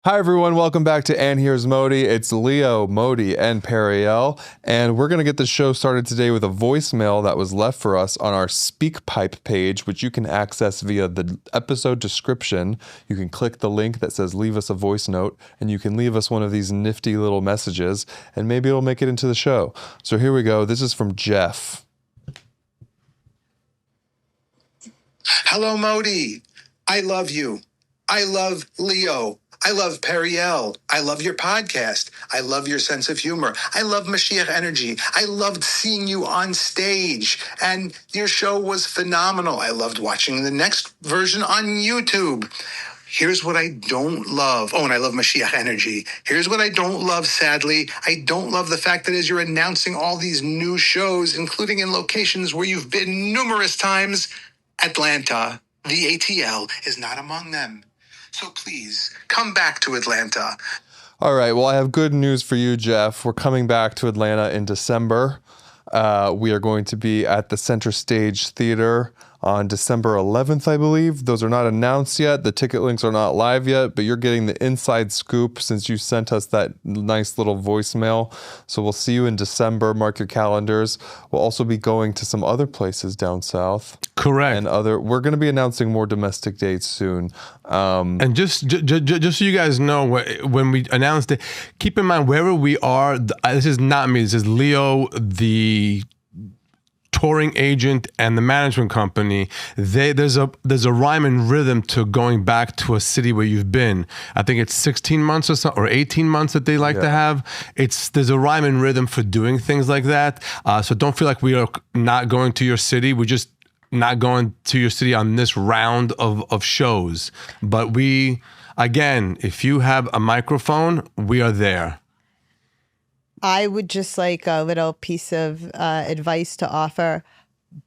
Hi everyone, welcome back to And Here's Modi. It's Leo, Modi, and Periel, and we're going to get the show started today with a voicemail that was left for us on our SpeakPipe page, which you can access via the episode description. You can click the link that says leave us a voice note, and you can leave us one of these nifty little messages, and maybe it'll make it into the show. So here we go. This is from Jeff. Hello, Modi. I love you. I love Leo. I love Periel. I love your podcast. I love your sense of humor. I love Mashiach energy. I loved seeing you on stage, and your show was phenomenal. I loved watching the next version on YouTube. Here's what I don't love. Oh, and I love Mashiach energy. Here's what I don't love, sadly. I don't love the fact that as you're announcing all these new shows, including in locations where you've been numerous times, Atlanta, the ATL, is not among them. So please, come back to Atlanta. All right, well, I have good news for you, Jeff. We're coming back to Atlanta in December. We are going to be at the Center Stage Theater on December 11th, I believe. Those are not announced yet. The ticket links are not live yet, but you're getting the inside scoop since you sent us that nice little voicemail. So we'll see you in December. Mark your calendars. We'll also be going to some other places down south. Correct. And we're going to be announcing more domestic dates soon. And just so you guys know, when we announced it, keep in mind wherever we are. This is not me. This is Leo, the touring agent and the management company. There's a rhyme and rhythm to going back to a city where you've been. I think it's 16 months or so, or 18 months that they like to have. There's a rhyme and rhythm for doing things like that. So don't feel like we are not going to your city. We're just not going to your city on this round of shows. But again, if you have a microphone, we are there. I would just like a little piece of advice to offer.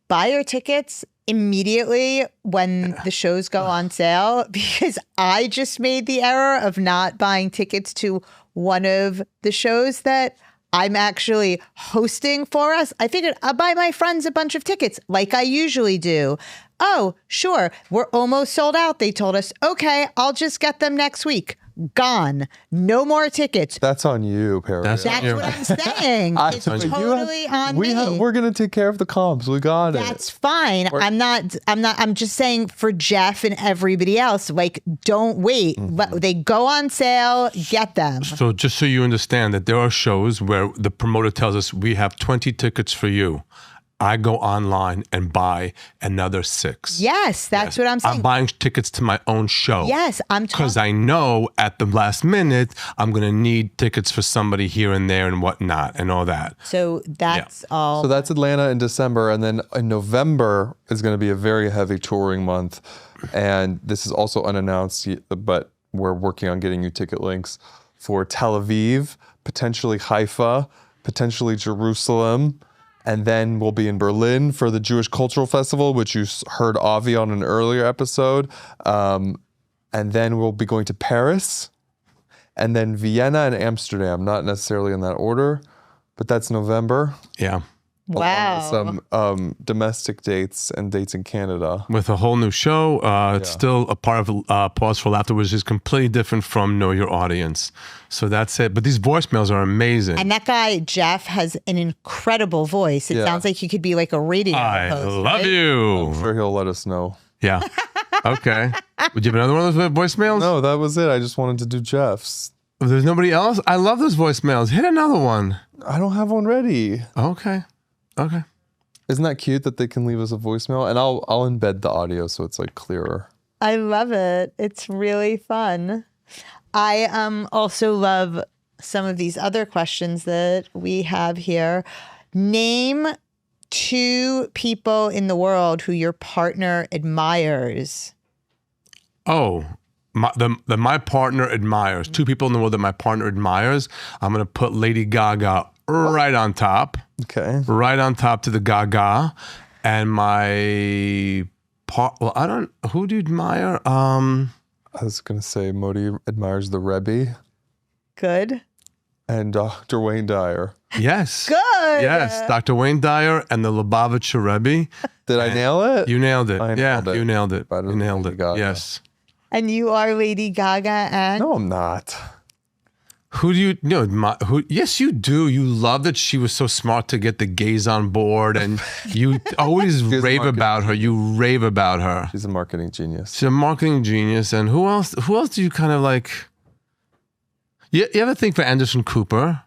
Buy your tickets immediately when the shows go on sale, because I just made the error of not buying tickets to one of the shows that I'm actually hosting for us. I figured I'll buy my friends a bunch of tickets like I usually do. Oh, sure. We're almost sold out. They told us, okay, I'll just get them next week. Gone. No more tickets. That's on you, Perry. That's what I'm saying. It's totally on me. We're going to take care of the comps. We got it. That's fine. I'm just saying for Jeff and everybody else, like, don't wait. They go on sale, get them. So just so you understand that there are shows where the promoter tells us we have 20 tickets for you. I go online and buy another 6. Yes, that's what I'm saying. I'm buying tickets to my own show. Yes, because I know at the last minute I'm going to need tickets for somebody here and there and whatnot and all that. So that's all. So that's Atlanta in December, and then in November is going to be a very heavy touring month, and this is also unannounced, but we're working on getting you ticket links for Tel Aviv, potentially Haifa, potentially Jerusalem. And then we'll be in Berlin for the Jewish Cultural Festival, which you heard Avi on an earlier episode. And then we'll be going to Paris, and then Vienna and Amsterdam. Not necessarily in that order, but that's November. Yeah. Wow. Some domestic dates and dates in Canada. With a whole new show. It's still a part of Pause for Laughter, which is completely different from Know Your Audience. So that's it. But these voicemails are amazing. And that guy, Jeff, has an incredible voice. It sounds like he could be like a radio host. I love you. I'm sure he'll let us know. Yeah. Okay. Would you have another one of those voicemails? No, that was it. I just wanted to do Jeff's. There's nobody else? I love those voicemails. Hit another one. I don't have one ready. Okay. Isn't that cute that they can leave us a voicemail? And I'll embed the audio so it's like clearer. I love it. It's really fun. I also love some of these other questions that we have here. Name 2 people in the world who your partner admires. Oh, my partner admires. 2 people in the world that my partner admires. I'm going to put Lady Gaga right on top. Okay. Right on top to the Gaga. And who do you admire? I was going to say Modi admires the Rebbe. Good. And Dr. Wayne Dyer. Yes. Good. Yes, Dr. Wayne Dyer and the Lubavitcher Rebbe. Did I nail it? You nailed it. I Yeah, nailed it. you nailed it. Better You than nailed Lady it. Gaga. Yes. And you are Lady Gaga and No, I'm not. Who do you know? Who? Yes, you do. You love that she was so smart to get the gays on board, and you always rave about her. You rave about her. She's a marketing genius. She's a marketing genius. And who else? Who else do you kind of like? You ever think for Anderson Cooper?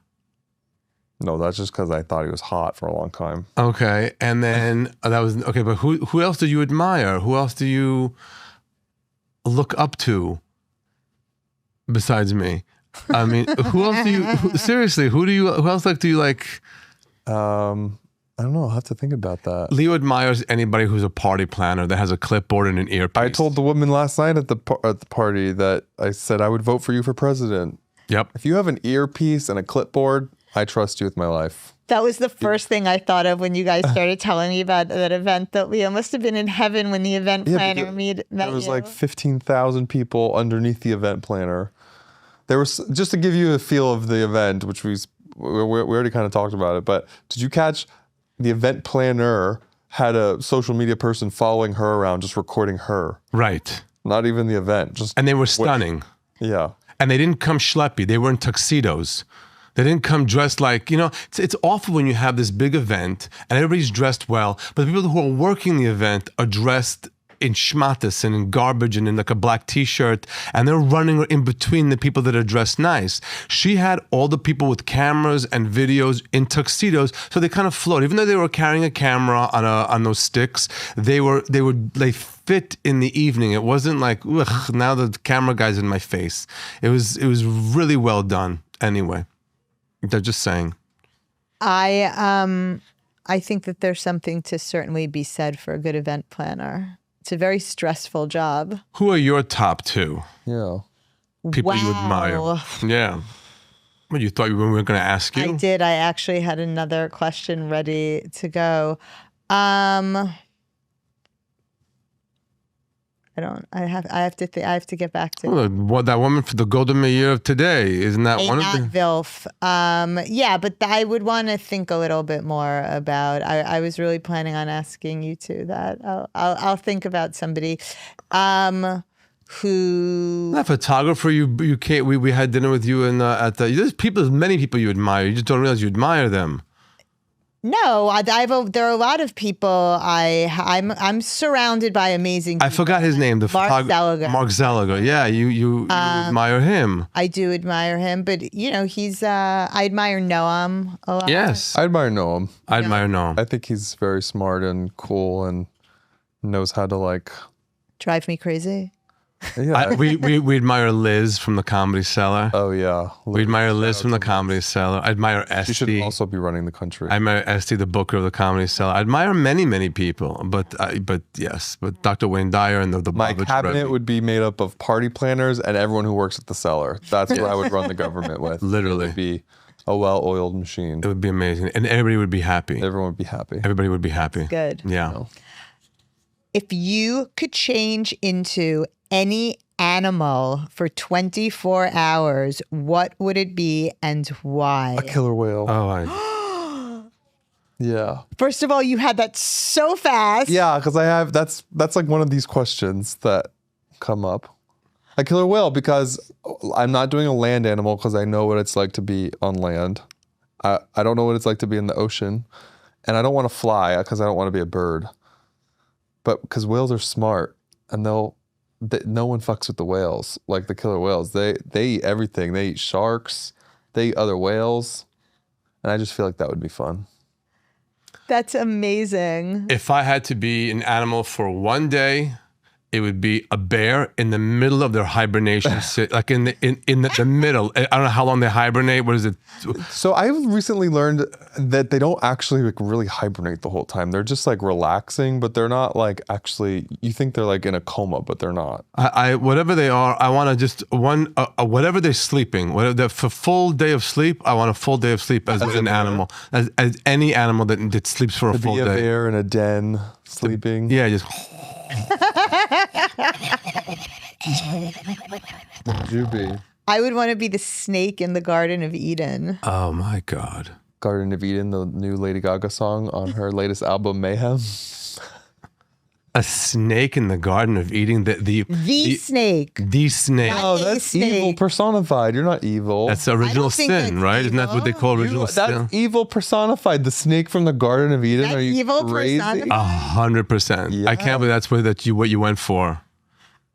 No, that's just because I thought he was hot for a long time. Okay, and then that was okay. But who else do you admire? Who else do you look up to besides me? I mean, who else do you seriously? Who else do you like? I don't know. I'll have to think about that. Leo admires anybody who's a party planner that has a clipboard and an earpiece. I told the woman last night at the party that I said I would vote for you for president. Yep. If you have an earpiece and a clipboard, I trust you with my life. that was the first thing I thought of when you guys started telling me about that event. That Leo must have been in heaven when the event planner met There was you. like 15,000 people underneath the event planner. There was, just to give you a feel of the event, which we already kind of talked about it, but did you catch the event planner had a social media person following her around, just recording her? Right. Not even the event. Just And they were stunning. Yeah. And they didn't come schleppy. They were in tuxedos. They didn't come dressed like, it's awful when you have this big event and everybody's dressed well, but the people who are working the event are dressed in schmatis and in garbage and in like a black t-shirt, and they're running in between the people that are dressed nice. She had all the people with cameras and videos in tuxedos, so they kind of float. Even though they were carrying a camera on those sticks, they fit in the evening. It wasn't like, ugh, now the camera guy's in my face. It was really well done. Anyway, they're just saying. I think that there's something to certainly be said for a good event planner. It's a very stressful job. Who are your top two Yeah. people you admire? Yeah. What, you thought we were going to ask you? I did. I actually had another question ready to go. I have to get back to What, that woman for the Golden Meir of today, isn't that one of the? Vilf. Yeah, but I would want to think a little bit more about. I was really planning on asking you two that. I'll think about somebody. Who? That photographer you can't. We had dinner with you and there's many people you admire. You just don't realize you admire them. No, there are a lot of people. I'm surrounded by amazing people. I forgot his name. Mark Zeliger. Mark Zeliger. Yeah, you admire him. I do admire him, but he's. I admire Noam a lot. Yes, I admire Noam. I admire Noam. I think he's very smart and cool and knows how to Drive me crazy. Yeah. We admire Liz from the Comedy Cellar. Oh yeah. We admire Liz from the Comedy Cellar. I admire Esty. She should also be running the country. I admire Esty, the booker of the Comedy Cellar. I admire many people, but Dr. Wayne Dyer and the My Bobovich cabinet Rebbe. would be made up of party planners and everyone who works at the cellar. That's what I would run the government with. Literally. It would be a well-oiled machine. It would be amazing, and everybody would be happy. Everyone would be happy. Everybody would be happy. Good. Yeah. If you could change into any animal for 24 hours, what would it be and why? A killer whale. Oh, Yeah. First of all, you had that so fast. Yeah, because I have that's like one of these questions that come up. A killer whale because I'm not doing a land animal because I know what it's like to be on land. I don't know what it's like to be in the ocean, and I don't want to fly because I don't want to be a bird. But because whales are smart and no one fucks with the whales like the killer whales. They eat everything. They eat sharks. They eat other whales, and I just feel like that would be fun. That's amazing. If I had to be an animal for one day, it would be a bear in the middle of their hibernation, like in the middle. I don't know how long they hibernate. What is it? So I recently learned that they don't actually really hibernate the whole time. They're just relaxing, but they're not actually. You think they're in a coma, but they're not. I whatever they are, I want to just whatever they're sleeping. For full day of sleep, I want a full day of sleep as an animal, as any animal that sleeps for a full Be a day. bear in a den sleeping. Yeah, just. What would you be? I would want to be the snake in the Garden of Eden. Oh my God. Garden of Eden, the new Lady Gaga song on her latest album, Mayhem. A snake in the Garden of Eden. The snake. The snake. Oh, a that's snake. evil personified. You're not evil. That's original think that's sin, right? Isn't that what they evil. call original sin? That's evil personified. The snake from the Garden of Eden. That's Are you evil crazy? personified? 100%. I can't believe that's what you went for.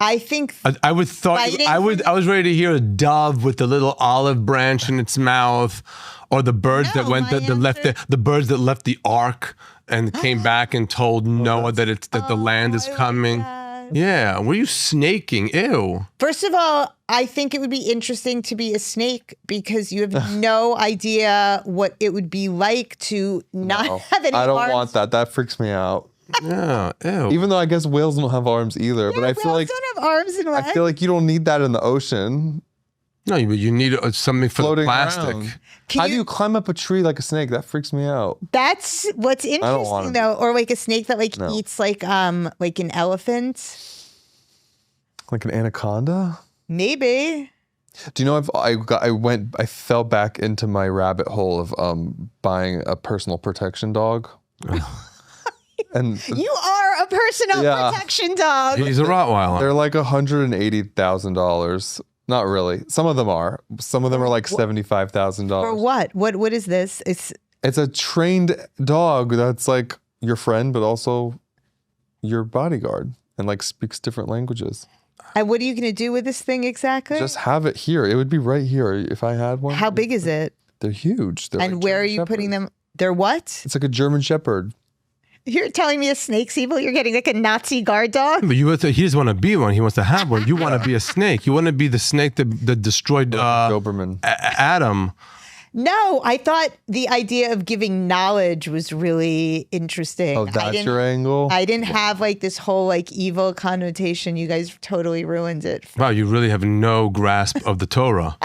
I think I would thought Fighting I for was ready to hear a dove with the little olive branch in its mouth, or the birds that No, went my that left answer- the birds that left the ark and came back and told Noah that the land is I like coming. that. Yeah, were you snaking? Ew. First of all, I think it would be interesting to be a snake because you have no idea what it would be like to not No, have any I don't arms. want that. That freaks me out. Yeah, ew. Even though I guess whales don't have arms either, but I feel Whales like don't have arms and legs. I feel like you don't need that in the ocean. No, you need something for the Floating plastic. around. Can How do you climb up a tree like a snake? That freaks me out. That's what's don't wanna interesting do though, or like a snake that like No. eats like an elephant. Like an anaconda? Maybe. Do you know if I fell back into my rabbit hole of buying a personal protection dog? And You are a personal Yeah. protection dog. He's a Rottweiler. they're like $180,000. Not really. Some of them are. Some of them are like For $75,000. what? What is this? It's a trained dog that's like your friend, but also your bodyguard, and like speaks different languages. And what are you going to do with this thing exactly? Just have it here. It would be right here if I had one. How big is it? They're huge. They're And like where German are you putting Shepherds. them? They're what? It's like a German Shepherd. You're telling me a snake's evil? You're getting like a Nazi guard dog? But he doesn't want to be one. He wants to have one. You want to be a snake. You want to be the snake that destroyed Doberman. Adam. No, I thought the idea of giving knowledge was really interesting. Oh, that's your angle? I didn't have like this whole like evil connotation. You guys totally ruined it. Wow, you really have no grasp of the Torah.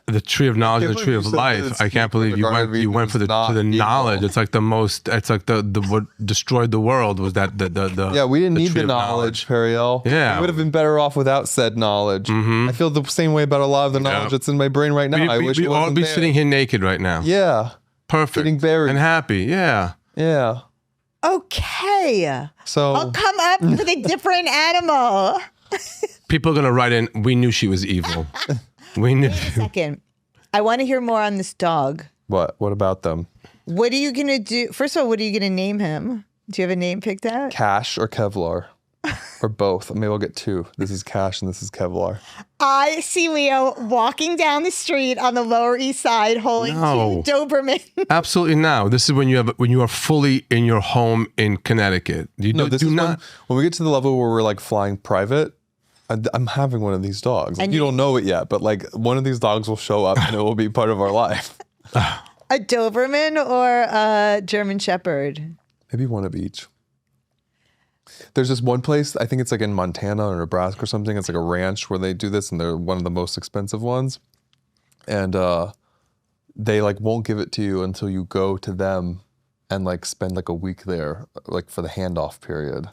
The tree of knowledge and the tree of life. I can't believe you went for the knowledge. It's like the what destroyed the world was that the Yeah, we didn't need tree the of knowledge, Periel. Yeah. We would have been better off without said knowledge. I feel the same way about a lot of the knowledge that's in my brain right now. I wish we it all wasn't be there. sitting here naked right now. Yeah, Perfect. getting buried. And happy. Yeah. yeah. Okay. So I'll come up with a different animal. People are gonna write in, we knew she was evil. We knew. Second, I want to hear more on this dog. what? What about them? What are you going to do? First of all, what are you going to name him? Do you have a name picked out? Cash or Kevlar? Or both. Maybe I'll get two. This is Cash and this is Kevlar. I see Leo walking down the street on the Lower East Side holding No. two Doberman. Absolutely no. This is when you are fully in your home in Connecticut. You No, do, this do is not. when we get to the level where we're like flying private. I'm having one of these dogs. Like, And you you- don't know it yet, but like one of these dogs will show up and it will be part of our life. A Doberman or a German Shepherd? Maybe one of each. There's this one place, I think it's like in Montana or Nebraska or something. It's like a ranch where they do this, and they're one of the most expensive ones. And they like won't give it to you until you go to them and like spend like a week there, like for the handoff period.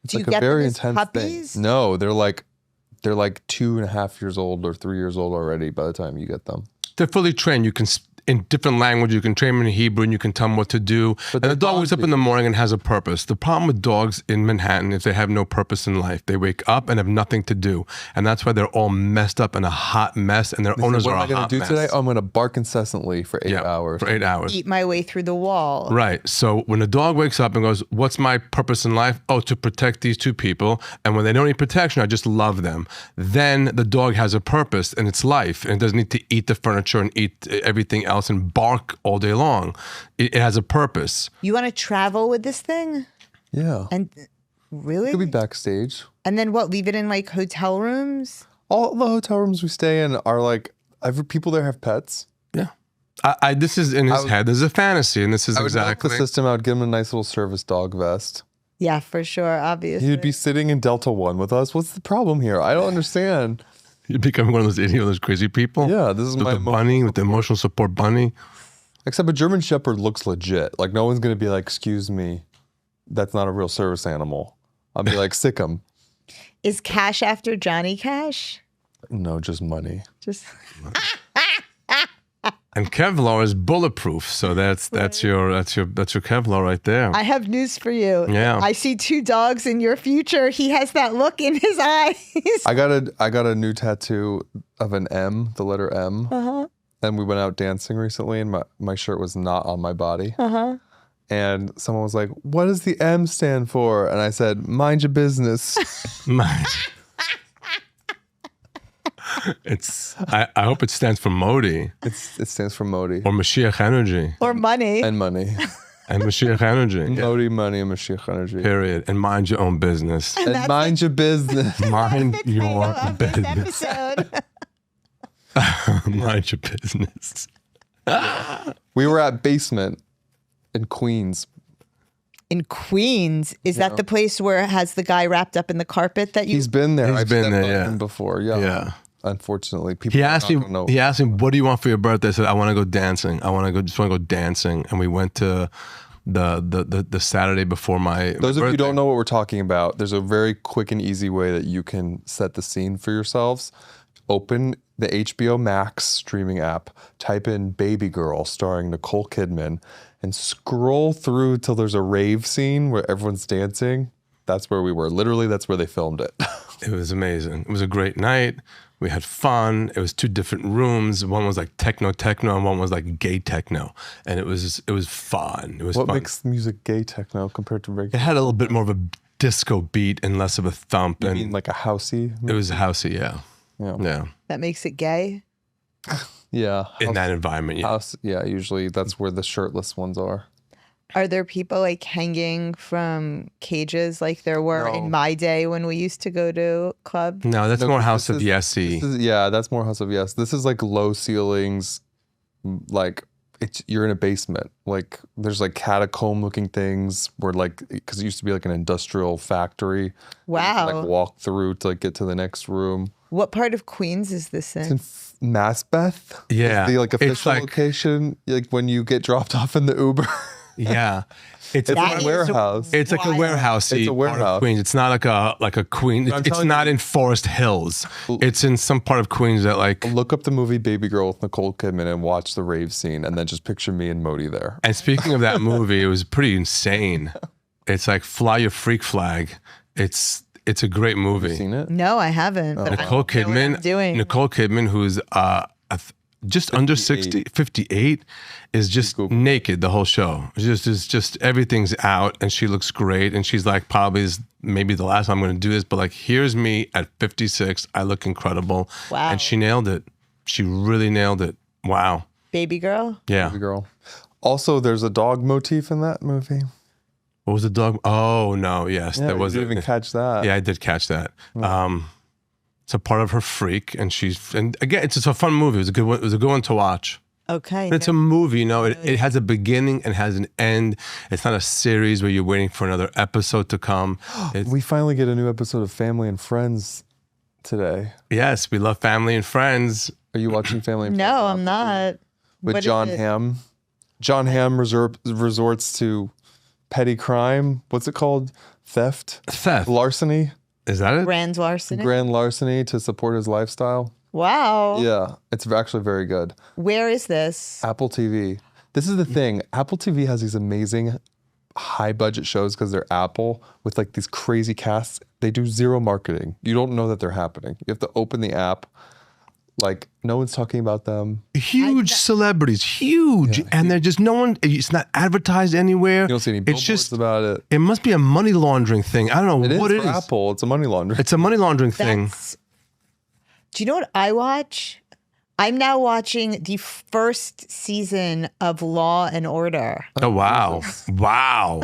It's Do you like get a very them as intense puppies? thing. No, they're like 2.5 years old or 3 years old already by the time you get them. They're fully trained. You can in different language. You can train them in Hebrew, and you can tell them what to do. But And the they dog wakes up bond in the morning and has a purpose. The problem with dogs in Manhattan is they have no purpose in life. They wake up and have nothing to do, and that's why they're all messed up and a hot mess. And their They say, owners what are am a I going hot to do mess. today? Oh, I'm going to bark incessantly for 8 Yeah, hours. For 8 hours. Eat my way through the wall. Right. So when a dog wakes up and goes, "What's my purpose in life?" Oh, to protect these two people. And when they don't need protection, I just love them. Then the dog has a purpose in its life, and it doesn't need to eat the furniture and eat everything else and bark all day long. It has a purpose. You want to travel with this thing? Yeah. And really? Could be backstage. And then what? Leave it in like hotel rooms? All the hotel rooms we stay in are like, people there have pets. Yeah. This is in his head. This is a fantasy, and this is I would milk exactly. the system. I would give him a nice little service dog vest. Yeah, for sure. Obviously. He'd be sitting in Delta One with us. What's the problem here? I don't understand. You're becoming one of those idiots, those crazy people. Yeah, this is with my the bunny, with the emotional support bunny. Except a German Shepherd looks legit. Like no one's gonna be like, "Excuse me, that's not a real service animal." I'll be like, "Sick 'em." Is Cash after Johnny Cash? No, just money. Just And Kevlar is bulletproof, so that's your Kevlar right there. I have news for you. Yeah. I see 2 dogs in your future. He has that look in his eyes. I got a new tattoo of an M, the letter M. And we went out dancing recently, and my shirt was not on my body. And someone was like, "What does the M stand for?" And I said, "Mind your business." I hope it stands for Modi It stands for Modi or Mashiach energy Or money. and money. and Mashiach energy. Modi, money, and Mashiach energy. Period. And mind your own business. And mind your business. Mind That's the your title of this business. episode. Mind your business. We were at Basement in Queens. In Queens, is that the place where it has the guy wrapped up in the carpet that you? He's been there. He's I've been stepped there, on yeah. him before. Yeah. Yeah. Unfortunately, people He asked me. don't know. He asked me, "What do you want for your birthday?" I said, "I want to go dancing. I want to go. Just want to go dancing." And we went to the Saturday before my. Those of you who birthday. don't know what we're talking about, there's a very quick and easy way that you can set the scene for yourselves. Open the HBO Max streaming app, type in Baby Girl starring Nicole Kidman, and scroll through till there's a rave scene where everyone's dancing. That's where we were. Literally, that's where they filmed it. It was amazing. It was a great night. We had fun. It was 2 different rooms. One was like techno, and one was like gay techno. And it was fun. It was What fun. makes music gay techno compared to It regular? had a little bit more of a disco beat and less of a thump. I And mean, like a housey? it was housey, yeah. Yeah. That makes it gay. Yeah. In that environment, yeah. House, yeah, usually that's where the shirtless ones are. Are there people like hanging from cages like there were in my day when we used to go to club? No, that's No, more 'cause House this of is- Yesy. Yeah, that's more House of Yes. This is like low ceilings, like you're in a basement. Like there's like catacomb looking things where like, because it used to be like an industrial factory. Wow. You could, like walk through to like get to the next room. What part of Queens is this It's in? in Masbeth. Yeah. Is the like It's official like- location, like when you get dropped off in the Uber. Yeah. It's It's That a is warehouse. It's like a wild. warehouse. It's a warehouse. Queens. It's not like a Queen. I'm It's telling not you- in Forest Hills. It's in some part of Queens that like. Look up the movie Baby Girl with Nicole Kidman and watch the rave scene, and then just picture me and Modi there. And speaking of that movie, it was pretty insane. It's like Fly Your Freak Flag. It's a great movie. Seen it? No, I haven't. But Nicole I know what I'm Kidman. doing. Nicole Kidman, who's just under 60, 58, is just naked the whole show. It's just everything's out, and she looks great. And she's like, probably is maybe the last time I'm going to do this, but like, here's me at 56. I look incredible. Wow. And she nailed it. She really nailed it. Wow. Baby girl. Yeah. Baby Girl. Also, there's a dog motif in that movie. What was the dog? Oh no, yes, Yeah, there was. you didn't even catch that. Yeah, I did catch that. It's a part of her freak, and again, it's just a fun movie. It was a good one. It was a good one to watch. Okay. And it's a movie, you know. It has a beginning and has an end. It's not a series where you're waiting for another episode to come. We finally get a new episode of Family and Friends today. Yes, we love Family and Friends. Are you watching Family and No, Friends? I'm not. With What is John it? Hamm. John Hamm resorts to petty crime. What's it called? Theft? Theft. Larceny? Is that it? Grand larceny. Grand larceny to support his lifestyle. Wow. Yeah, it's actually very good. Where is this? Apple TV. This is the thing. Apple TV has these amazing high budget shows because they're Apple with like these crazy casts. They do zero marketing. You don't know that they're happening. You have to open the app. Like no one's talking about them. Huge celebrities, huge, and they're just no one. It's not advertised anywhere. You don't see any It's billboards just. about it. It must be a money laundering thing. I don't know It is what it for is. Apple. It's a money laundering. It's a money laundering thing. Do you know what I watch? I'm now watching the first season of Law and Order. Oh wow, wow!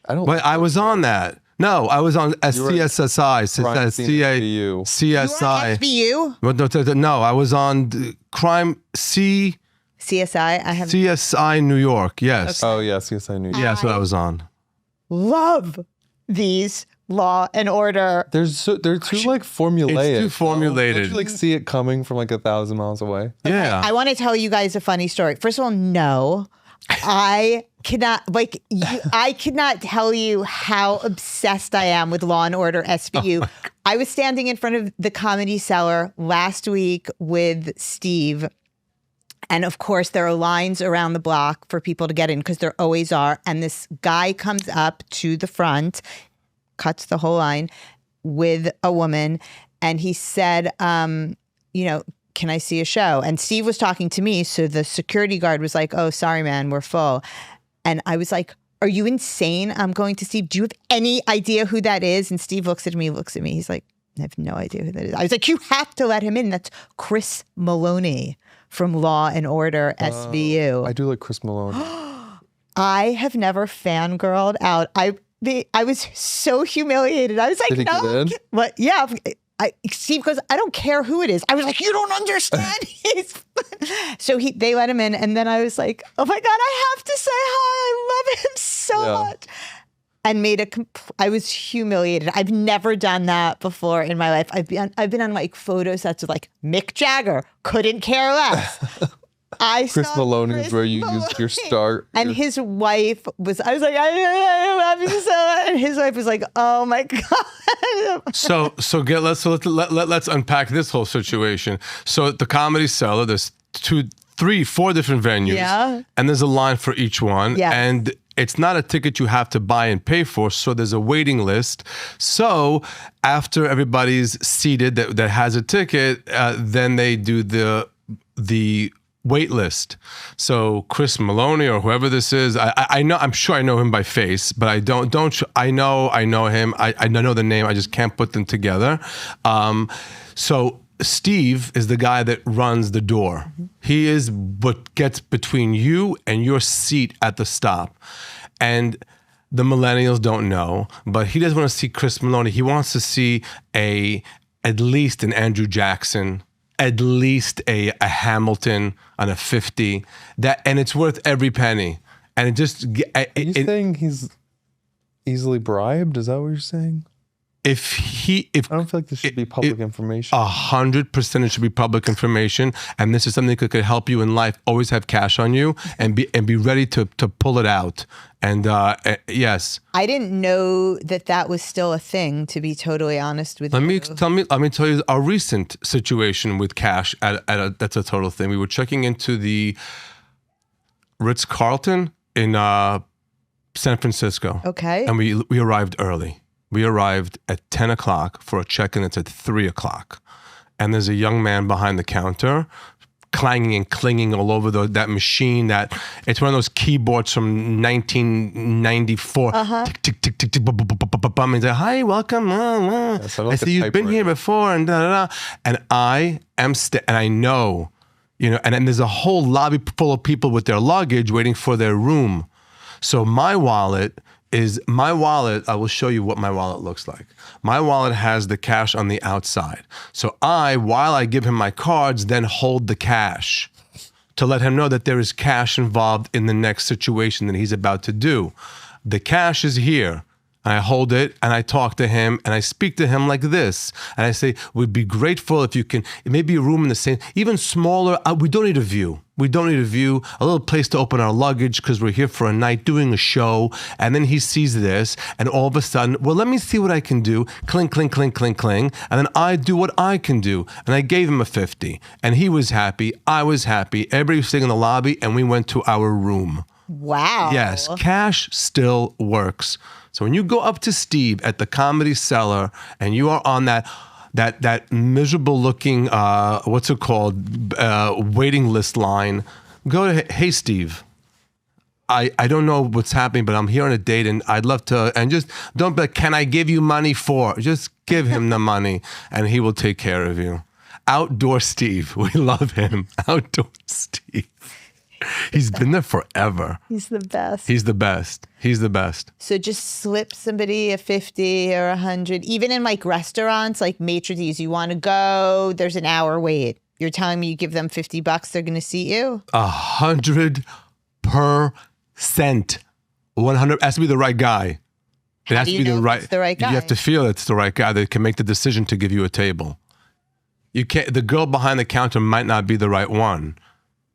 I don't. But I was on that. No, I was on were CSSI. crime scene SVU. CSI. SBU? But no, I was on crime CSI. I have CSI New York. Yes, Oh yes, yes, I knew. yeah, that's what I was on. love these Law and Order. They're too like formulaic. It's too formulated. Don't you like see it coming from like 1,000 miles away? Yeah, I want to tell you guys a funny story. First of all, no, I cannot I cannot tell you how obsessed I am with Law and Order SVU. I was standing in front of the Comedy Cellar last week with Steve, And of course, there are lines around the block for people to get in because there always are. And this guy comes up to the front, cuts the whole line with a woman. And he said, can I see a show? And Steve was talking to me. So the security guard was like, oh, sorry, man, we're full. And I was like, are you insane? I'm going to Steve. Do you have any idea who that is? And Steve looks at me. He's like, I have no idea who that is. I was like, you have to let him in. That's Chris Maloney from Law and Order SVU. I do like Chris Malone. I have never fangirled out. I was so humiliated. I was like, Did he get in? What? Yeah. Steve goes, I don't care who it is. I was like, you don't understand. So they let him in. And then I was like, oh my God, I have to say hi. I love him so much. And I was humiliated. I've never done that before in my life. I've been on like photo sets with like Mick Jagger. Couldn't care less. Chris Maloney is where you used your start. And his wife I was like, I love you so much. And his wife was like, oh my God. Let's unpack this whole situation. So at the Comedy Cellar, there's 4 different venues. Yeah. And there's a line for each one. Yes. And it's not a ticket you have to buy and pay for, so there's a waiting list. So after everybody's seated that has a ticket, then they do the wait list. So Chris Maloney or whoever this is, I know, I'm sure I know him by face, but I I know him. I know the name. I just can't put them together. So Steve is the guy that runs the door. He is what gets between you and your seat at the stop. And the millennials don't know, but he doesn't want to see Chris Maloney. He wants to see at least an Andrew Jackson, at least a Hamilton on a 50. And it's worth every penny. And it just... Are you saying he's easily bribed? Is that what you're saying? I don't feel like this should be public information. 100% it should be public information, and this is something that could help you in life. Always have cash on you, and be ready to pull it out. And yes, I didn't know that was still a thing. To be totally honest with you, let me tell you our recent situation with cash. That's a total thing. We were checking into the Ritz-Carlton in San Francisco. Okay, and we arrived early. We arrived at 10 o'clock for a check-in that's at 3 o'clock. And there's a young man behind the counter clanging and clinging all over that machine. It's one of those keyboards from 1994. Tick, tick, tick, tick, tick, bum. He's like, hi, welcome. I see you've been here before. And And I am, and I know, and then there's a whole lobby full of people with their luggage waiting for their room. So my wallet, I will show you what my wallet looks like. My wallet has the cash on the outside. So while I give him my cards, then hold the cash to let him know that there is cash involved in the next situation that he's about to do. The cash is here. And I hold it and I talk to him and I speak to him like this. And I say, we'd be grateful if you can, maybe a room in the same, even smaller. We don't need a view. We don't need a view, a little place to open our luggage because we're here for a night doing a show. And then he sees this and all of a sudden, well, let me see what I can do. Cling, cling, cling, cling, cling. And then I do what I can do. And I gave him a 50 and he was happy. I was happy. Everybody was sitting in the lobby and we went to our room. Wow. Yes, cash still works. So when you go up to Steve at the Comedy Cellar and you are on that miserable looking, what's it called, waiting list line, go to, hey, Steve, I don't know what's happening, but I'm here on a date and I'd love to, and just don't be like, can I give you money for? Just give him the money and he will take care of you. Outdoor Steve, we love him. Outdoor Steve. He's been there forever. He's the best. He's the best. He's the best. So just slip somebody a 50 or 100, even in like restaurants, like maitre d's, you want to go, there's an hour wait. You're telling me you give them $50, they're going to seat you? 100%. 100 has to be the right guy. It has to be the right guy. You have to feel it's the right guy that can make the decision to give you a table. You can't. The girl behind the counter might not be the right one.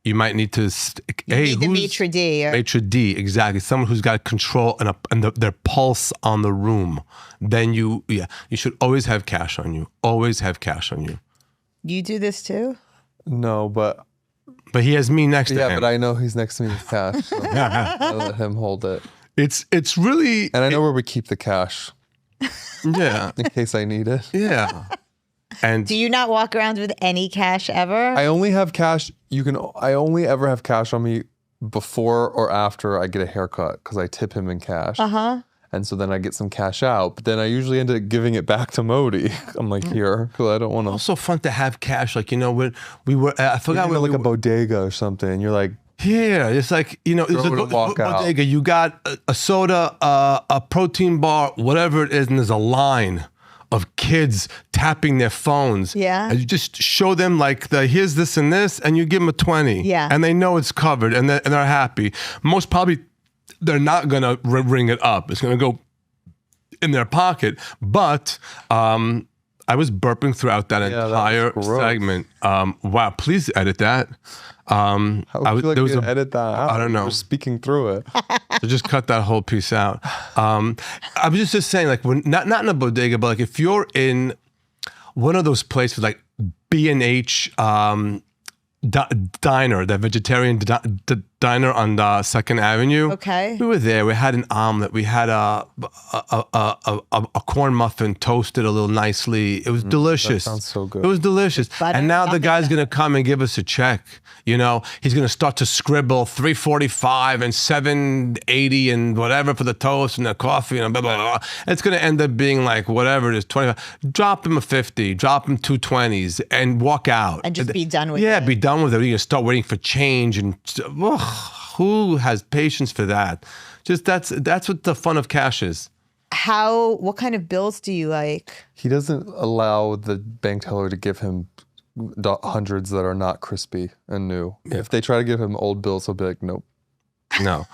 You might need to, the maitre d'. Maitre d', exactly. Someone who's got control and their pulse on the room. Then you should always have cash on you. Always have cash on you. You do this too? No, but But he has me next to Yeah, him. but I know he's next to me with cash. So I let him hold it. It's really And I know where we keep the cash yeah. in case I need it. Yeah. And Do you not walk around with any cash ever? I only have cash. I only ever have cash on me before or after I get a haircut because I tip him in cash. And so then I get some cash out, but then I usually end up giving it back to Modi. I'm like, here, because I don't want to. also fun to have cash. Like, you know, when we were, I forgot when like we a were, bodega or something. And you're like, yeah, it's like, you know, it's Throw it and walk out. bodega. You got a soda, a protein bar, whatever it is, and there's a line of kids tapping their phones. Yeah. And you just show them like here's this and this, and you give them a 20. Yeah. And they know it's covered, and they're happy. Most probably, they're not gonna ring it up. It's gonna go in their pocket. But I was burping throughout that entire was gross. segment. Wow, please edit that. how would you like there me was to edit that out? I don't know. We're speaking through it. So just cut that whole piece out. I was just saying, like, when not in a bodega, but like if you're in one of those places like B&H diner, that vegetarian diner on the 2nd Avenue. Okay. We were there. We had an omelet. We had a corn muffin toasted a little nicely. It was delicious. sounds so good. It was delicious. butter, And now the nothing guy's going to come and give us a check. You know, he's going to start to scribble $3.45 and $7.80 and whatever for the toast and the coffee and blah, blah, blah. It's going to end up being like whatever it is, 25. Drop him a 50, drop him 2 20s and walk out. And just be done with Yeah, it. be done with it. You start waiting for change and who has patience for that? Just that's what the fun of cash is. What kind of bills do you like? He doesn't allow the bank teller to give him hundreds that are not crispy and new. If they try to give him old bills, he'll be like, nope. No.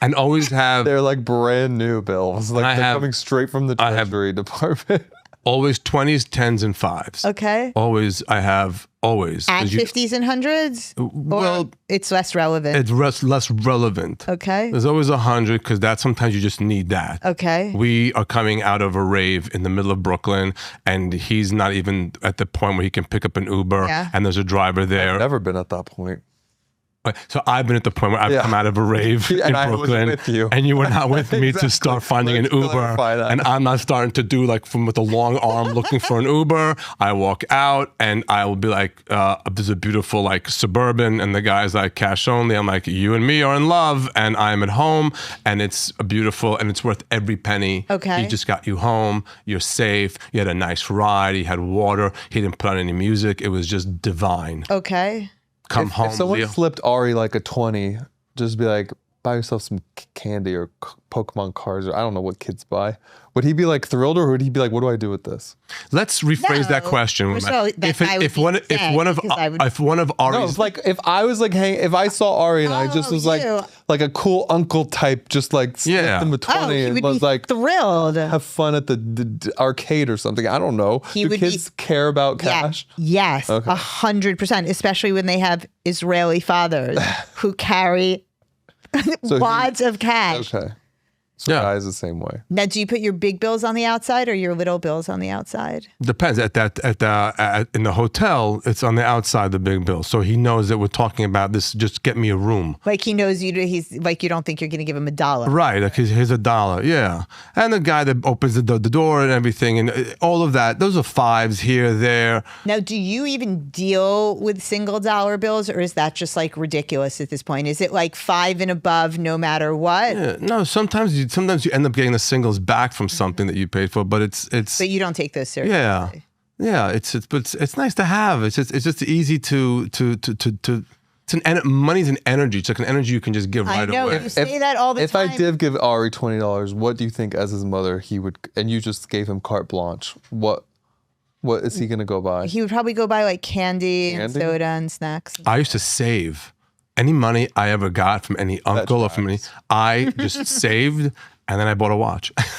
And always have They're like brand new bills. Like I they're have- coming straight from the I have- Treasury Department. always 20s, 10s, and 5s. Okay. Always, I have always. And 'Cause you- 50s and 100s? Or well, it's less relevant. it's less relevant. Okay. There's always 100 because that sometimes you just need that. Okay. We are coming out of a rave in the middle of Brooklyn, and he's not even at the point where he can pick up an Uber, Yeah. and there's a driver there. I've never been at that point. So I've been at the point where I've Yeah. come out of a rave And in I was Brooklyn, with you. and you were not with me to Exactly. start finding an Let's Uber, clarify that. and I'm not starting to do like from with a long arm looking for an Uber. I walk out, and I will be like, "There's a beautiful like Suburban," and the guy's like, "Cash only." I'm like, "You and me are in love, and I'm at home, and it's beautiful, and it's worth every penny." Okay. He just got you home. You're safe. You had a nice ride. He had water. He didn't put on any music. It was just divine. Okay. Come home, If someone Leo. slipped Ari like a 20, just be like, buy yourself some candy or Pokemon cards, or I don't know what kids buy. Would he be like thrilled, or would he be like, what do I do with this? Let's rephrase that No. question. First of all, that if guy would be one of because I would- Ari's No, it's like if I was like, hey, if I saw Ari and I just was you. like a cool uncle type, just like slipped Yeah. him a 20 Oh, he and would was be like, thrilled. have fun at the arcade or something. I don't know. He Do would be- kids care about cash? Yes, Okay. 100%, especially when they have Israeli fathers who carry So he- wads of cash. Okay. So Yeah. guys the same way. Now, do you put your big bills on the outside or your little bills on the outside? depends in the hotel. It's on the outside the big bill, so he knows that we're talking about this. Just get me a room, Like he knows you. He's like you don't think you're going to give him $1. right? Like here's $1, yeah. And the guy that opens the door and everything, and all of that. Those are 5s here, there. Now, do you even deal with single dollar bills, or is that just like ridiculous at this point? Is it like 5 and above, no matter what? Yeah, no, sometimes you end up getting the singles back from something that you paid for, but it's But you don't take those seriously. yeah. Yeah, it's nice to have. It's just easy to money's an energy. It's like an energy you can just give I right know away. you say that all the If time. I did give Ari $20, what do you think as his mother he would, and you just gave him carte blanche, what is he gonna go buy? He would probably go buy like candy and Candy? soda and snacks. I used to save any money I ever got from any uncle or from any. I just saved and then I bought a watch. That's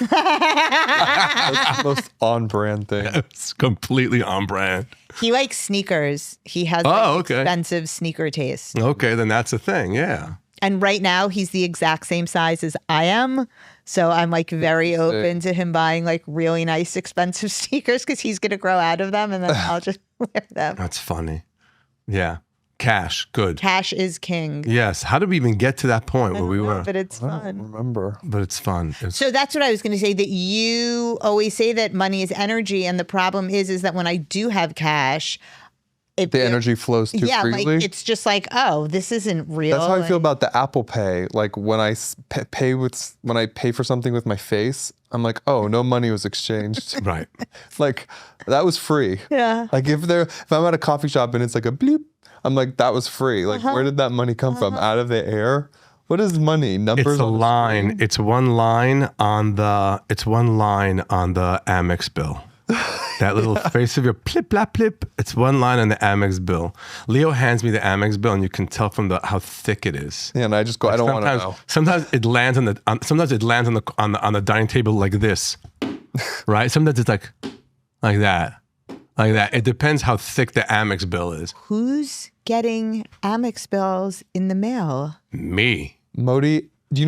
the most on-brand thing. It's completely on brand. He likes sneakers. He has okay. expensive sneaker taste. Okay, then that's a thing. Yeah. And right now he's the exact same size as I am. So I'm like very open to him buying like really nice expensive sneakers because he's going to grow out of them and then I'll just wear them. That's funny. Yeah. Cash, good. Cash is king. Yes. How did we even get to that point where we were? But it's I don't fun. remember. But it's fun. So that's what I was going to say, that you always say that money is energy. And the problem is that when I do have cash, The energy flows too freely. like it's just like, oh, this isn't real. That's how I feel about the Apple Pay. Like when I when I pay for something with my face, I'm like, oh, no money was exchanged. Right. Like that was free. Yeah. Like if I'm at a coffee shop and it's like a bleep, I'm like, that was free. Like where did that money come from? Out of the air? What is money? Numbers? It's a on the line. screen? It's one line on the Amex bill. That little face of your plip, plap, plip. It's one line on the Amex bill. Leo hands me the Amex bill, and you can tell from how thick it is. Yeah, and I just go, I don't want to know. Sometimes it lands on the dining table like this, right? Sometimes it's like that. It depends how thick the Amex bill is. Who's getting Amex bills in the mail? Me. Modi, do you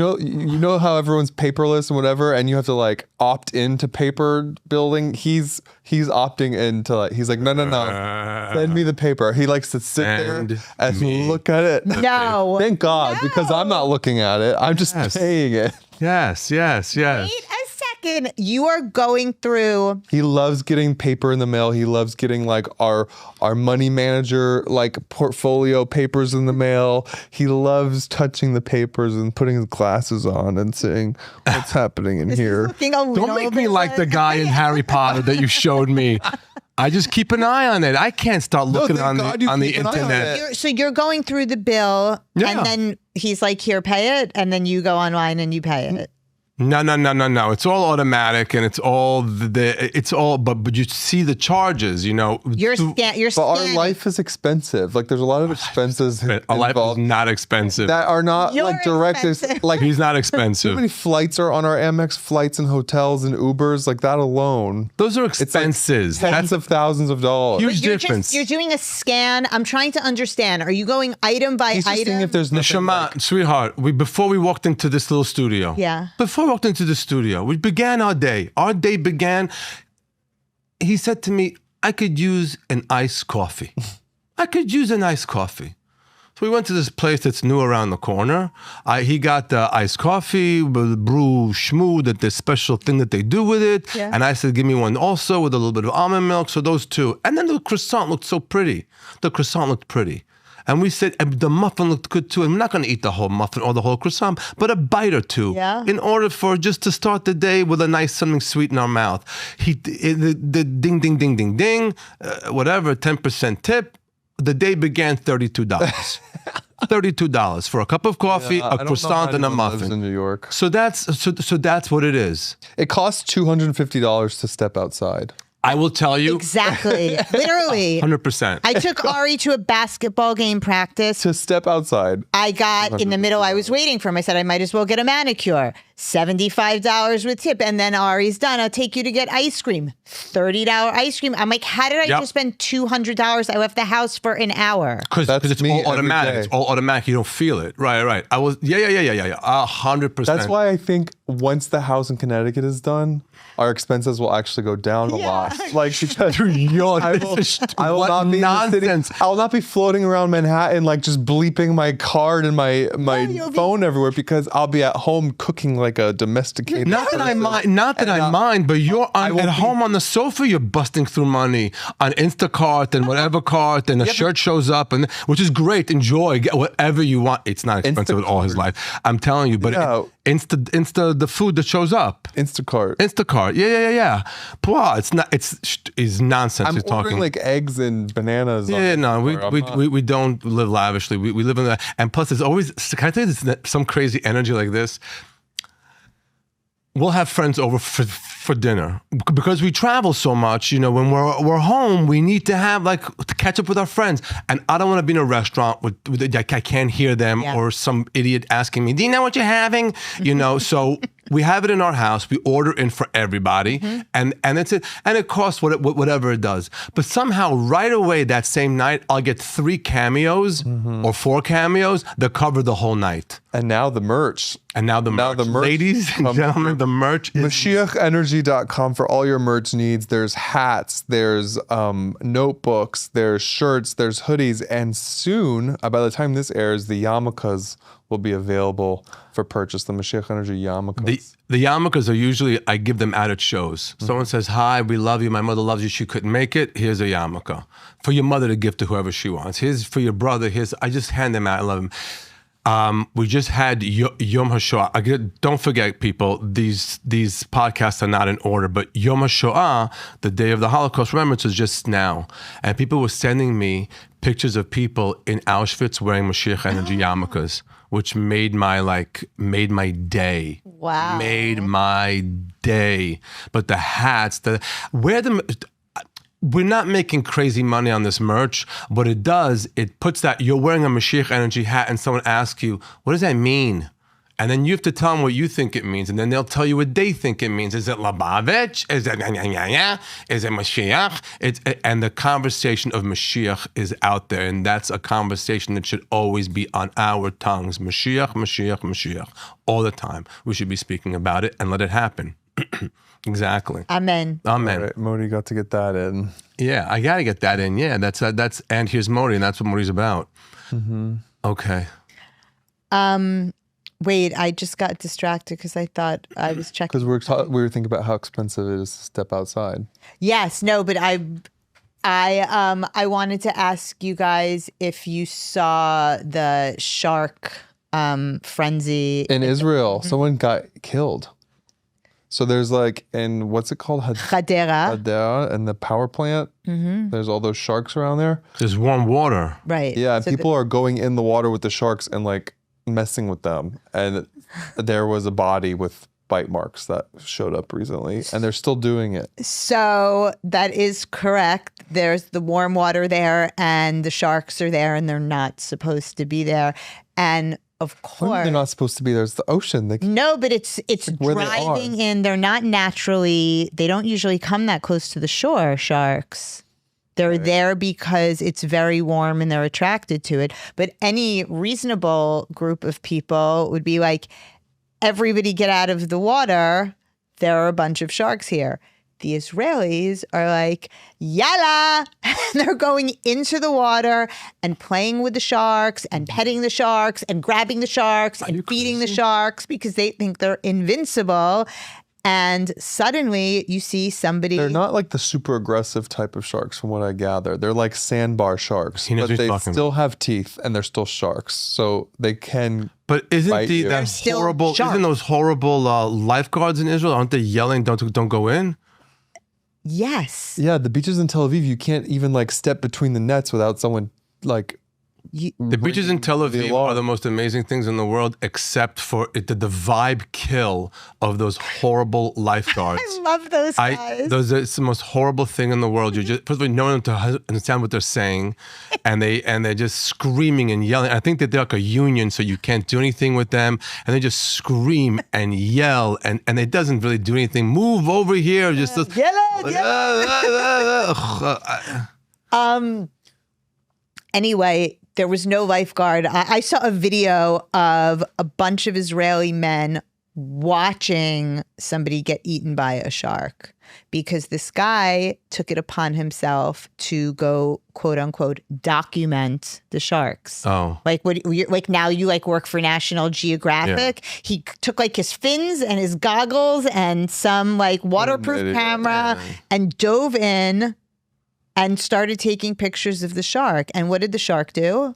know how everyone's paperless and whatever, and you have to like opt into paper building? He's opting into like, he's like, no, send me the paper. He likes to sit there and look at it. No. Thank God, because I'm not looking at it. I'm just paying it. Yes. Wait a second. You are going through. He loves getting paper in the mail. He loves getting like our money manager like portfolio papers in the mail. He loves touching the papers and putting his glasses on and saying, what's happening in here? Don't make me like the guy in Harry Potter that you showed me. I just keep an eye on it. I can't start looking on the internet. So you're going through the bill, Yeah. and then he's like, "Here, pay it," and then you go online and you pay it. No. It's all automatic, and it's all but you see the charges, You're But our scanning. life is expensive. Like there's a lot of expenses Our life is involved not expensive. that are not You're like direct. expensive. Like He's not how expensive. many flights are on our Amex flights and hotels and Ubers? Like that alone. Those are It's like expenses. tens of thousands of dollars. Huge You're difference. you're doing a scan. I'm trying to understand. Are you going item by He's just seeing item? if there's nothing. Shama, sweetheart, before we walked into this little studio. Yeah. Before we walked into the studio, we began our day. Our day began. He said to me, I could use an iced coffee. I could use an iced coffee. So we went to this place that's new around the corner. He got the iced coffee with brew shmoo, that the special thing that they do with it. Yeah. And I said, give me one also with a little bit of almond milk. So those two. And then the croissant looked so pretty. And we said, and the muffin looked good too. And we're not going to eat the whole muffin or the whole croissant, but a bite or two. Yeah. In order for just to start the day with a nice something sweet in our mouth. The ding, ding, ding, ding, ding, whatever, 10% tip. The day began $32. $32 for a cup of coffee, I a don't know croissant, how and a anyone lives muffin. in New York. So that's what it is. It costs $250 to step outside. I will tell you, Exactly. Literally. 100%. I took Ari to a basketball game practice. To step outside. I got in the middle. I was waiting for him. I said, I might as well get a manicure. $75 with tip. And then Ari's done. I'll take you to get ice cream. $30 ice cream. I'm like, how did I Yep. just spend $200? I left the house for an hour. Because That's it's me all every automatic. day. It's all automatic. You don't feel it. Right. I was, yeah. 100%. That's why I think once the house in Connecticut is done, our expenses will actually go down a lot. Like because I will not be nonsense. in the city. I will not be floating around Manhattan like just bleeping my card and my you'll be- phone everywhere because I'll be at home cooking like a domesticated. Not that I person. mind, but you're at won't home on the sofa. You're busting through money on Instacart and whatever cart, and a shirt shows up, and which is great. Enjoy, get whatever you want. It's not expensive at all. His life, I'm telling you. But Yeah. Insta, the food that shows up. Instacart. Yeah. Wow, it's not. It's nonsense. I'm You're ordering talking. like eggs and bananas. Yeah, no, I'm not- we don't live lavishly. We live in the, and plus there's always, can I tell you this, some crazy energy like this? We'll have friends over for dinner because we travel so much. You know, when we're home, we need to have to catch up with our friends. And I don't want to be in a restaurant with I can't hear them Yeah. or some idiot asking me, "Do you know what you're having?" You know, so we have it in our house. We order in for everybody, and it's it, and it costs whatever it does. But somehow, right away that same night, I'll get 3 cameos or 4 cameos that cover the whole night. And now the merch. Now the merch. Ladies and gentlemen, the merch is MashiachEnergy.com for all your merch needs. There's hats, there's notebooks, there's shirts, there's hoodies, and soon, by the time this airs, the yarmulkes will be available for purchase. The Mashiach Energy yarmulkes. The yarmulkes are usually, I give them out at shows. Someone says, hi, we love you. My mother loves you. She couldn't make it. Here's a yarmulke. For your mother to give to whoever she wants. Here's for your brother. I just hand them out. I love them. We just had Yom HaShoah. Don't forget, people, these podcasts are not in order, but Yom HaShoah, the day of the Holocaust remembrance, was just now. And people were sending me pictures of people in Auschwitz wearing Mashiach Energy yarmulkes, which made my day. Wow. Made my day. But the hats, we're not making crazy money on this merch. What it does, it puts that you're wearing a Mashiach Energy hat and someone asks you, what does that mean? And then you have to tell them what you think it means. And then they'll tell you what they think it means. Is it Lubavitch? Is it Is it Mashiach? And the conversation of Mashiach is out there. And that's a conversation that should always be on our tongues. Mashiach, Mashiach, Mashiach. All the time. We should be speaking about it and let it happen. Exactly. Amen. Amen. All right, Modi got to get that in. Yeah, I got to get that in. Yeah, that's and here's Modi, and that's what Modi's about. Okay. Wait, I just got distracted because I thought I was checking. Because we were thinking about how expensive it is to step outside. Yes, no, but I wanted to ask you guys if you saw the shark frenzy In Israel, someone got killed. So there's in what's it called? Hadera. Hadera, and the power plant. There's all those sharks around there. There's warm water. Right. Yeah, and people are going in the water with the sharks and messing with them. And there was a body with bite marks that showed up recently, and they're still doing it. So that is correct. There's the warm water there, and the sharks are there, and they're not supposed to be there. And of course, they're not supposed to be. There's the ocean. No, but it's where they driving are. in. They're not naturally. They don't usually come that close to the shore. Sharks. They're there because it's very warm and they're attracted to it. But any reasonable group of people would be like, everybody get out of the water. There are a bunch of sharks here. The Israelis are like, yalla! And they're going into the water and playing with the sharks and petting the sharks and grabbing the sharks and feeding the sharks because they think they're invincible. And suddenly you see somebody. They're not like the super aggressive type of sharks, from what I gather. They're like sandbar sharks, but they still have teeth and they're still sharks, so they can. But isn't bite you. that still horrible? sharks. Isn't those horrible lifeguards in Israel? Aren't they yelling? Don't go in. Yes. Yeah, the beaches in Tel Aviv, you can't even step between the nets without someone The beaches in Tel Aviv are the most amazing things in the world, except for the vibe kill of those horrible lifeguards. I love those guys. It's the most horrible thing in the world. You just first of all, no one to understand what they're saying, and they're just screaming and yelling. I think that they're like a union, so you can't do anything with them, and they just scream and yell, and it doesn't really do anything. Move over here, just Anyway, there was no lifeguard. I saw a video of a bunch of Israeli men watching somebody get eaten by a shark because this guy took it upon himself to go, quote unquote, document the sharks. Oh. Now you work for National Geographic. Yeah. He took his fins and his goggles and some waterproof camera and dove in and started taking pictures of the shark. And what did the shark do?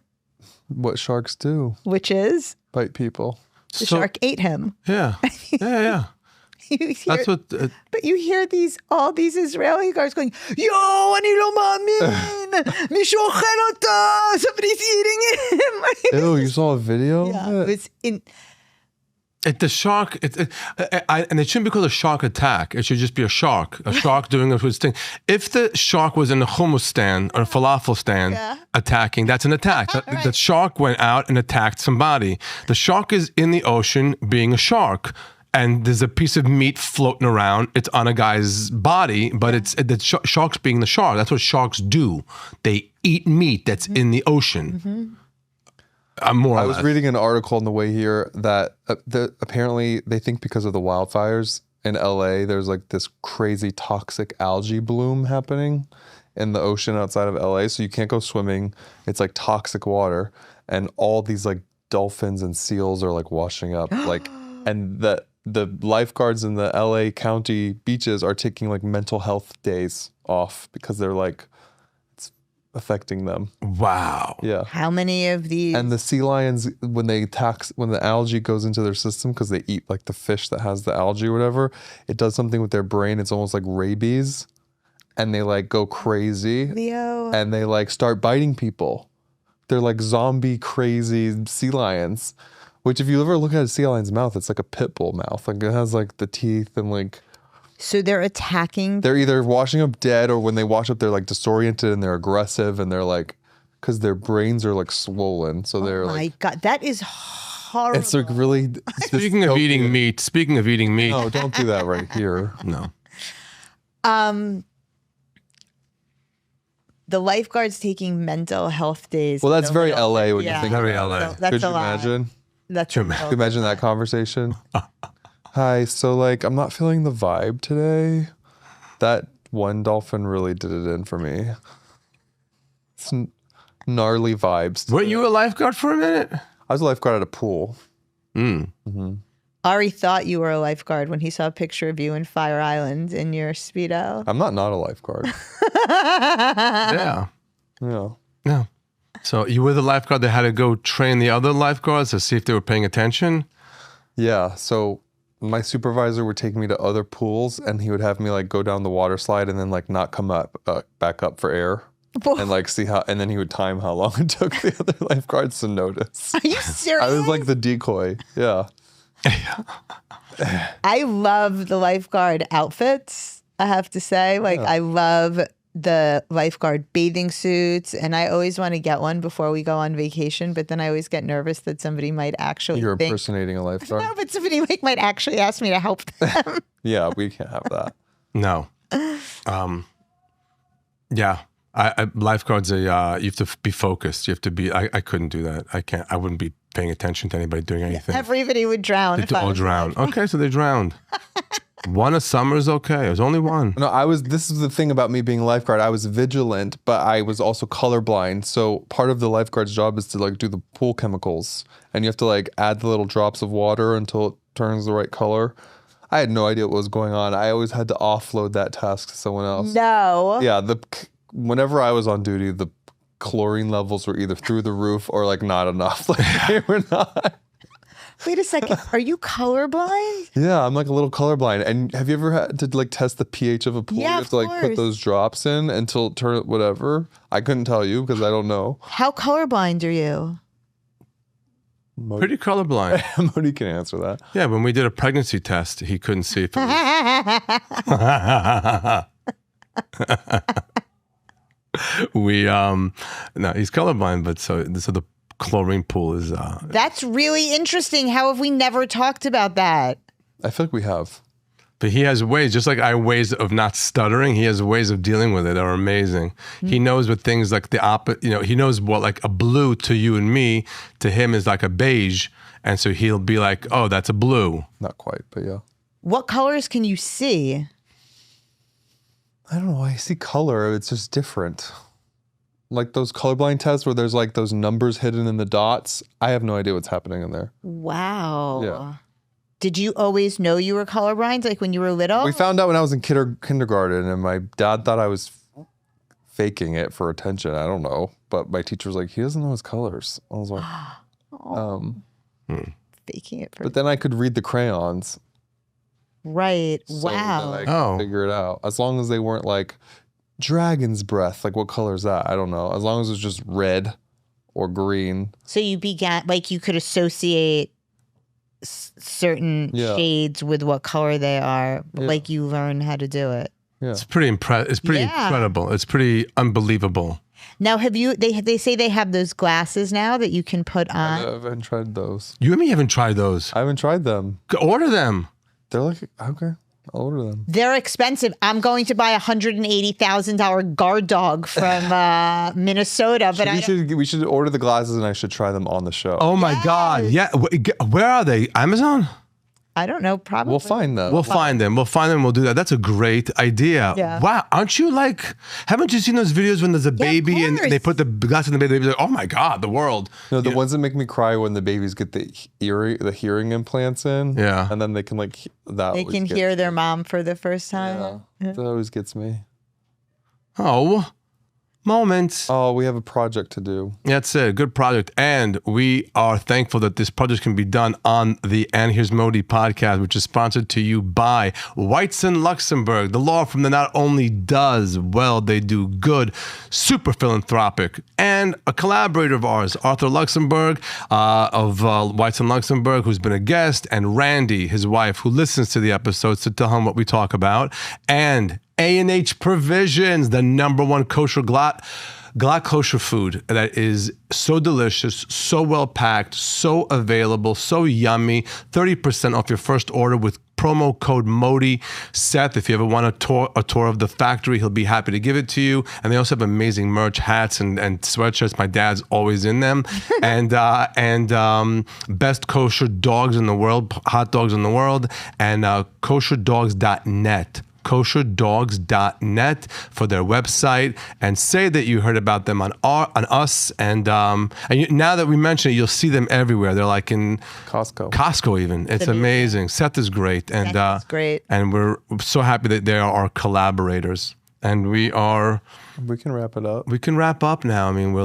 What sharks do. Which is? Bite people. The shark ate him. Yeah. Yeah. That's what. But you hear all these Israeli guys going, "Yo, ani lo ma'amin, mishu ochel ota, somebody's eating him." Ew, you saw a video? Yeah, it was in. The shark, and it shouldn't be called a shark attack. It should just be a shark doing its thing. If the shark was in a hummus stand or a falafel stand attacking, that's an attack. Right. The shark went out and attacked somebody. The shark is in the ocean being a shark. and there's a piece of meat floating around. It's on a guy's body, but it's the sharks being the shark. That's what sharks do. They eat meat that's in the ocean. More or I was less. reading an article on the way here that apparently they think because of the wildfires in LA, there's like this crazy toxic algae bloom happening in the ocean outside of LA. So you can't go swimming. It's like toxic water. And all these like dolphins and seals are like washing up. And the lifeguards in the LA County beaches are taking like mental health days off because they're like, affecting them. Wow. Yeah. How many of these? And the sea lions, when the algae goes into their system, because they eat like the fish that has the algae or whatever, it does something with their brain. It's almost like rabies. And they like go crazy. Leo. And they like start biting people. They're like zombie crazy sea lions. Which if you ever look at a sea lion's mouth, it's like a pit bull mouth. Like it has like the teeth and like... So they're attacking. They're either washing up dead, or when they wash up, they're like disoriented and they're aggressive and they're like, because their brains are like swollen. So they're my like, God, that is horrible. it's like really. Speaking of eating meat, No, don't do that right here. No. The lifeguards taking mental health days. Well, that's very LA when you think Very about LA. it. That's Could a you lot. imagine? That's Could you Could you imagine that conversation? Hi, so like I'm not feeling the vibe today. That one dolphin really did it in for me. It's gnarly vibes. Were you a lifeguard for a minute? I was a lifeguard at a pool. Ari thought you were a lifeguard when he saw a picture of you in Fire Island in your Speedo. I'm not a lifeguard. Yeah. Yeah. Yeah. So you were the lifeguard that had to go train the other lifeguards to see if they were paying attention? Yeah. So my supervisor would take me to other pools and he would have me like go down the water slide and then like not come up back up for air and like see how, and then he would time how long it took the other lifeguards to notice. Are you serious? I was like the decoy. Yeah. I love the lifeguard outfits, I have to say. Like, I love the lifeguard bathing suits, and I always want to get one before we go on vacation, but then I always get nervous that somebody might actually You're think, impersonating a lifeguard. no, but somebody like might actually ask me to help them. Yeah, we can't have that. No. Yeah. Lifeguards are, you have to be focused. You have to be, I couldn't do that. I wouldn't be paying attention to anybody doing anything. Everybody would drown. They'd if I all was a drown. lifeguard. Okay, so they drowned. One a summer is okay. It was only one. No, this is the thing about me being a lifeguard. I was vigilant, but I was also colorblind. So part of the lifeguard's job is to like do the pool chemicals. And you have to like add the little drops of water until it turns the right color. I had no idea what was going on. I always had to offload that task to someone else. No. Yeah, whenever I was on duty, the chlorine levels were either through the roof or like not enough. Like they were not. Wait a second. Are you colorblind? Yeah, I'm like a little colorblind. And have you ever had to like test the pH of a pool? Yeah, You have to like of put course. those drops in until it turn whatever. I couldn't tell you because I don't know. How colorblind are you? Pretty colorblind. Modi can answer that. Yeah, when we did a pregnancy test, he couldn't see if it was... No, he's colorblind, but so the chlorine pool is... That's really interesting. How have we never talked about that? I feel like we have. But he has ways, just like I have ways of not stuttering, he has ways of dealing with it that are amazing. He knows what things like the opposite, he knows what like a blue to you and me, to him is like a beige. And so he'll be like, oh, that's a blue. Not quite, but yeah. What colors can you see? I don't know. I see color. It's just different. Like those colorblind tests where there's like those numbers hidden in the dots. I have no idea what's happening in there. Wow. Yeah. Did you always know you were colorblind, like when you were little? We found out when I was in kindergarten, and my dad thought I was faking it for attention. I don't know. But my teacher was like, he doesn't know his colors. I was like, Faking it for but then I could read the crayons. right. So Wow. then I could Oh. figure it out. As long as they weren't like dragon's breath. Like what color is that? I don't know. As long as it's just red or green. So you began like you could associate certain Yeah. shades with what color they are, but Yeah. like you learn how to do it. Yeah. It's pretty Yeah. incredible. It's pretty unbelievable. Now, have you? They say they have those glasses now that you can put I on. haven't tried those. You and me haven't tried those. I haven't tried them. Order them. They're like, okay, I'll order them. They're expensive. I'm going to buy a $180,000 guard dog from Minnesota, but We should order the glasses and I should try them on the show. Oh my God. Yeah. Where are they? Amazon? I don't know. Probably We'll find them. We'll find them. We'll do that. That's a great idea. Yeah. Wow. Aren't you like, haven't you seen those videos when there's a baby and course. they put the glass in the baby? They're like, oh my God, the world. No, the ones that make me cry when the babies get the hearing implants in. Yeah. And then they can like that. they always can gets hear me. their mom for the first time. Yeah. That always gets me. Oh, moments. Oh, we have a project to do. That's it. Good project. And we are thankful that this project can be done on the And Here's Modi podcast, which is sponsored to you by Whites in Luxembourg, the law firm that not only does well, they do good, super philanthropic, and a collaborator of ours, Arthur Luxembourg of Whites in Luxembourg, who's been a guest, and Randy, his wife, who listens to the episodes to tell him what we talk about, and A&H Provisions, the #1 kosher glot kosher food that is so delicious, so well packed, so available, so yummy. 30% off your first order with promo code Modi. Seth, if you ever want a tour of the factory, he'll be happy to give it to you. And they also have amazing merch, hats and sweatshirts. My dad's always in them. and best kosher dogs in the world, hot dogs in the world, and kosherdogs.net. kosherdogs.net for their website, and say that you heard about them on us, and now that we mention it, you'll see them everywhere. They're like in Costco even. It's amazing. Seth is great, and Seth is great. And we're so happy that they are our collaborators, and we can wrap it up. We can wrap up now. I mean, we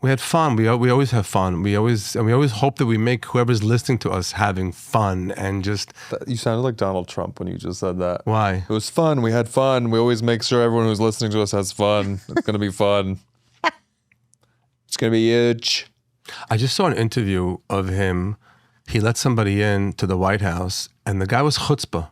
had fun. We always have fun. We always hope that we make whoever's listening to us having fun, and just. You sounded like Donald Trump when you just said that. Why? It was fun. We had fun. We always make sure everyone who's listening to us has fun. It's gonna be fun. It's gonna be huge. I just saw an interview of him. He let somebody in to the White House, and the guy was chutzpah.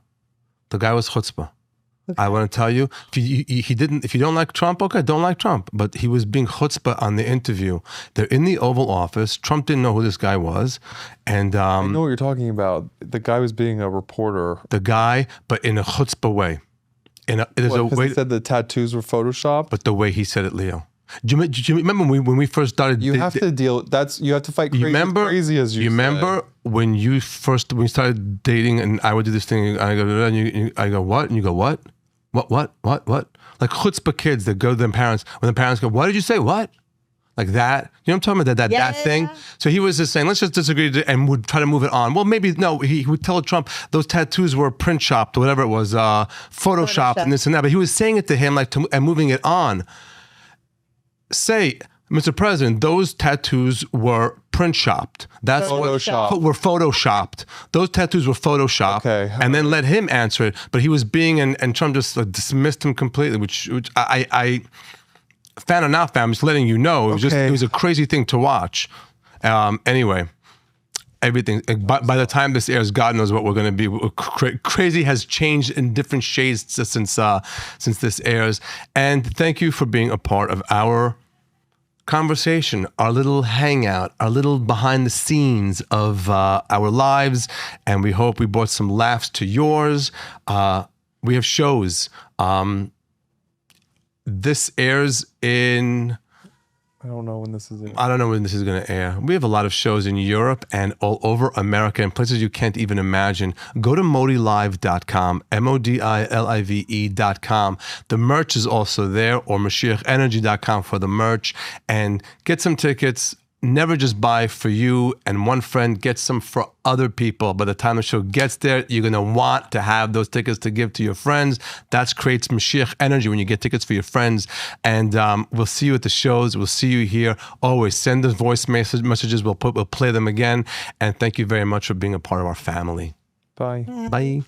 I want to tell you, if you don't like Trump, okay, don't like Trump. But he was being chutzpah on the interview. They're in the Oval Office. Trump didn't know who this guy was. And I know what you're talking about. The guy was being a reporter. The guy, but in a chutzpah way. There's a way. He said the tattoos were photoshopped? But the way he said it, Leo. Do you remember when we first started? You have to fight crazy as you remember when we started dating, and I would do this thing, and I go, what? And you go, what? What? Like chutzpah kids that go to their parents, when the parents go, what did you say? What? Like that. You know what I'm talking about? That thing. So he was just saying, let's just disagree and would try to move it on. Well, maybe, no, he would tell Trump those tattoos were print shopped or whatever it was, photoshopped and this and that. But he was saying it to him and moving it on. Say, Mr. President, those tattoos were print shopped. That's Photoshopped. were photoshopped. Those tattoos were photoshopped. Okay. And then let him answer it. But he was and Trump just dismissed him completely, which I fan or not fan, I'm just letting you know. It was a crazy thing to watch. Anyway, everything. By the time this airs, God knows what we're going to be. Crazy has changed in different shades since this airs. And thank you for being a part of our conversation, our little hangout, our little behind the scenes of our lives. And we hope we brought some laughs to yours. We have shows. This airs in... I don't know when this is going to air. We have a lot of shows in Europe and all over America and places you can't even imagine. Go to modilive.com, MODILIVE.com. The merch is also there, or MashiachEnergy.com for the merch. And get some tickets. Never just buy for you and one friend. Get some for other people. By the time the show gets there, you're going to want to have those tickets to give to your friends. That creates Mashiach energy when you get tickets for your friends. And we'll see you at the shows. We'll see you here. Always send us voice messages. We'll play them again. And thank you very much for being a part of our family. Bye. Bye.